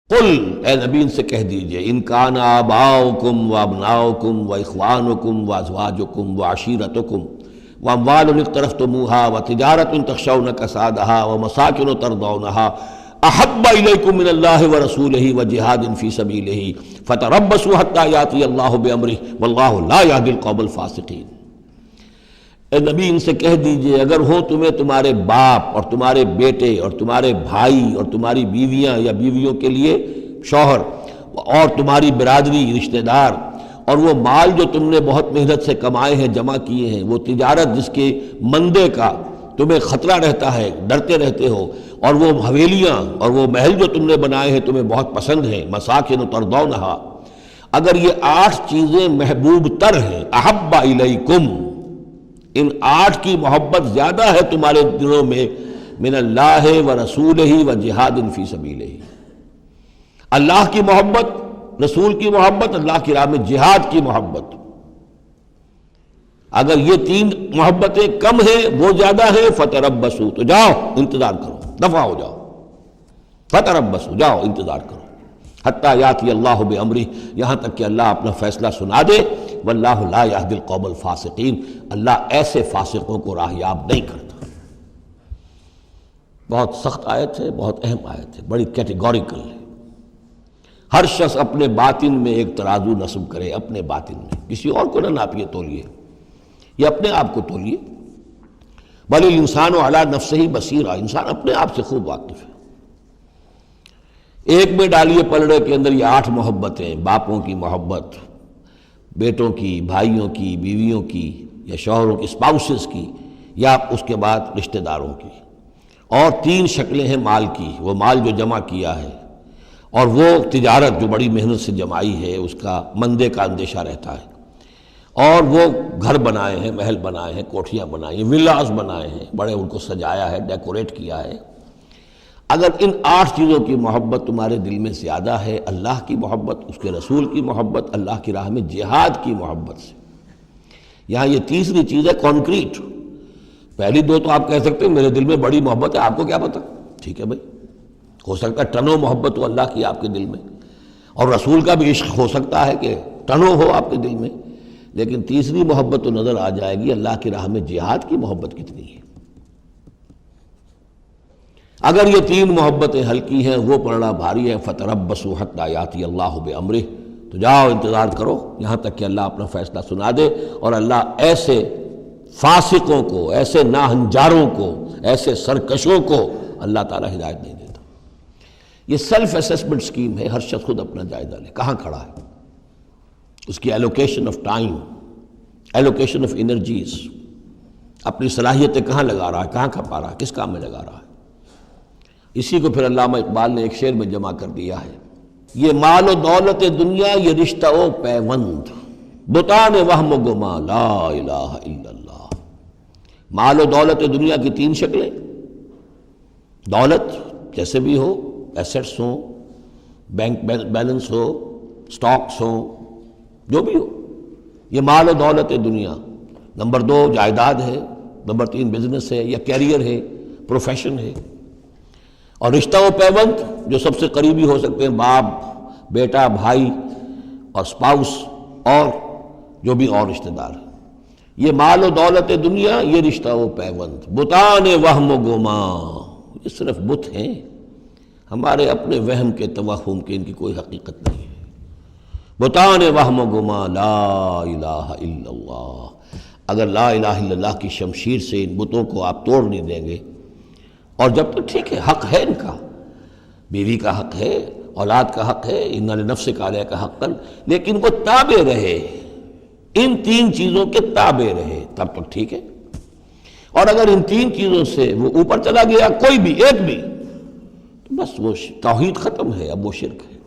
قل، اے نبی ان سے کہہ دیجئے، ان کان آباؤکم و ابناؤکم و اخوانکم و ازواجکم و عشیرتکم و اموال اقترفتموها و تجارت تخشون کسادها و مساکن ترضونها احب الیکم من اللہ ورسولہ و جہاد فی سبیلہ فتربصوا حتی یاتی اللہ بامرہ واللہ لا یہدی القوم الفاسقین۔ اے نبی ان سے کہہ دیجئے، اگر ہوں تمہیں تمہارے باپ اور تمہارے بیٹے اور تمہارے بھائی اور تمہاری بیویاں یا بیویوں کے لیے شوہر اور تمہاری برادری رشتہ دار، اور وہ مال جو تم نے بہت محنت سے کمائے ہیں، جمع کیے ہیں، وہ تجارت جس کے مندے کا تمہیں خطرہ رہتا ہے، ڈرتے رہتے ہو، اور وہ حویلیاں اور وہ محل جو تم نے بنائے ہیں تمہیں بہت پسند ہیں، مساکن ترضونہا، اگر یہ 8 چیزیں محبوب تر ہیں، احب الیکم، ان 8 کی محبت زیادہ ہے تمہارے دلوں میں، من اللہ و رسولہ و جہاد فی سبیلہ، اللہ کی محبت، رسول کی محبت، اللہ کی راہ میں جہاد کی محبت، اگر یہ 3 محبتیں کم ہیں، وہ زیادہ ہیں، فتربصوا، تو جاؤ انتظار کرو، دفع ہو جاؤ، فتربصوا، جاؤ انتظار کرو، حتی یاتی اللہ بامرہ، یہاں تک کہ اللہ اپنا فیصلہ سنا دے، واللہ لا یہدی القوم الفاسقین، اللہ ایسے فاسقوں کو راہیاب نہیں کرتا۔ بہت سخت آیت ہے، بہت اہم آیت ہے، بڑی کیٹیگوریکل ہے۔ ہر شخص اپنے باطن میں ایک ترازو نصب کرے، اپنے باطن میں، کسی اور کو نہ ناپیے تولیے، یہ اپنے آپ کو تولیے۔ بل الانسان علی نفسہ بصیرہ، انسان اپنے آپ سے خوب واقف ہے۔ ایک میں ڈالیے پلڑے کے اندر یہ 8 محبتیں، باپوں کی محبت، بیٹوں کی، بھائیوں کی، بیویوں کی، یا شوہروں کی، اسپاؤسز کی، یا اس کے بعد رشتہ داروں کی، اور 3 شکلیں ہیں مال کی، وہ مال جو جمع کیا ہے، اور وہ تجارت جو بڑی محنت سے جمائی ہے، اس کا مندے کا اندیشہ رہتا ہے، اور وہ گھر بنائے ہیں، محل بنائے ہیں، کوٹھیاں بنائی ہیں، ولاز بنائے ہیں، بڑے ان کو سجایا ہے، ڈیکوریٹ کیا ہے۔ اگر ان 8 چیزوں کی محبت تمہارے دل میں زیادہ ہے، اللہ کی محبت، اس کے رسول کی محبت، اللہ کی راہ میں جہاد کی محبت سے، یہاں یہ تیسری چیز ہے کانکریٹ۔ پہلی 2 تو آپ کہہ سکتے ہیں میرے دل میں بڑی محبت ہے، آپ کو کیا پتہ، ٹھیک ہے بھائی، ہو سکتا ہے ٹنوں محبت ہو اللہ کی آپ کے دل میں، اور رسول کا بھی عشق ہو سکتا ہے کہ ٹنوں ہو آپ کے دل میں، لیکن تیسری محبت تو نظر آ جائے گی، اللہ کی راہ میں جہاد کی محبت کتنی ہے۔ اگر یہ 3 محبتیں ہلکی ہیں، وہ پڑنا بھاری ہے، فتربصوا حتی یاتی اللہ بامرہ، تو جاؤ انتظار کرو یہاں تک کہ اللہ اپنا فیصلہ سنا دے، اور اللہ ایسے فاسقوں کو، ایسے ناہنجاروں کو، ایسے سرکشوں کو اللہ تعالیٰ ہدایت نہیں دیتا۔ یہ سیلف اسیسمنٹ سکیم ہے، ہر شخص خود اپنا جائزہ لے، کہاں کھڑا ہے، اس کی allocation of time, allocation of energies, اپنی صلاحیتیں کہاں لگا رہا ہے، کہاں کھپا رہا ہے، کس کام میں لگا رہا ہے۔ اسی کو پھر علامہ اقبال نے ایک شعر میں جمع کر دیا ہے، یہ مال و دولت دنیا، یہ رشتہ و پیوند، بتان وہم و گما، لا الہ الا اللہ۔ مال و دولت دنیا کی 3 شکلیں، دولت جیسے بھی ہو، ایسٹس ہوں، بینک بیلنس ہو، سٹاکس ہوں، جو بھی ہو، یہ مال و دولت دنیا۔ نمبر 2 جائیداد ہے، نمبر 3 بزنس ہے یا کیریئر ہے، پروفیشن ہے، اور رشتہ و پیوند جو سب سے قریبی ہو سکتے ہیں، باپ، بیٹا، بھائی اور اسپاؤس، اور جو بھی اور رشتہ دار ہیں۔ یہ مال و دولت دنیا، یہ رشتہ و پیوند، بتان وہم و گما، یہ صرف بت ہیں، ہمارے اپنے وہم کے، توہم کے، ان کی کوئی حقیقت نہیں ہے۔ بتان وہم و گما، لا الہ الا اللہ۔ اگر لا الہ الا اللہ کی شمشیر سے ان بتوں کو آپ توڑ نہیں دیں گے، اور جب تک ٹھیک ہے، حق ہے ان کا، بیوی کا حق ہے، اولاد کا حق ہے، ان لنفسک علیک حقا، لیکن وہ تابع رہے، ان 3 چیزوں کے تابع رہے، تب تک ٹھیک ہے۔ اور اگر ان 3 چیزوں سے وہ اوپر چلا گیا، کوئی بھی، ایک بھی، تو بس وہ توحید ختم ہے، اب وہ شرک ہے۔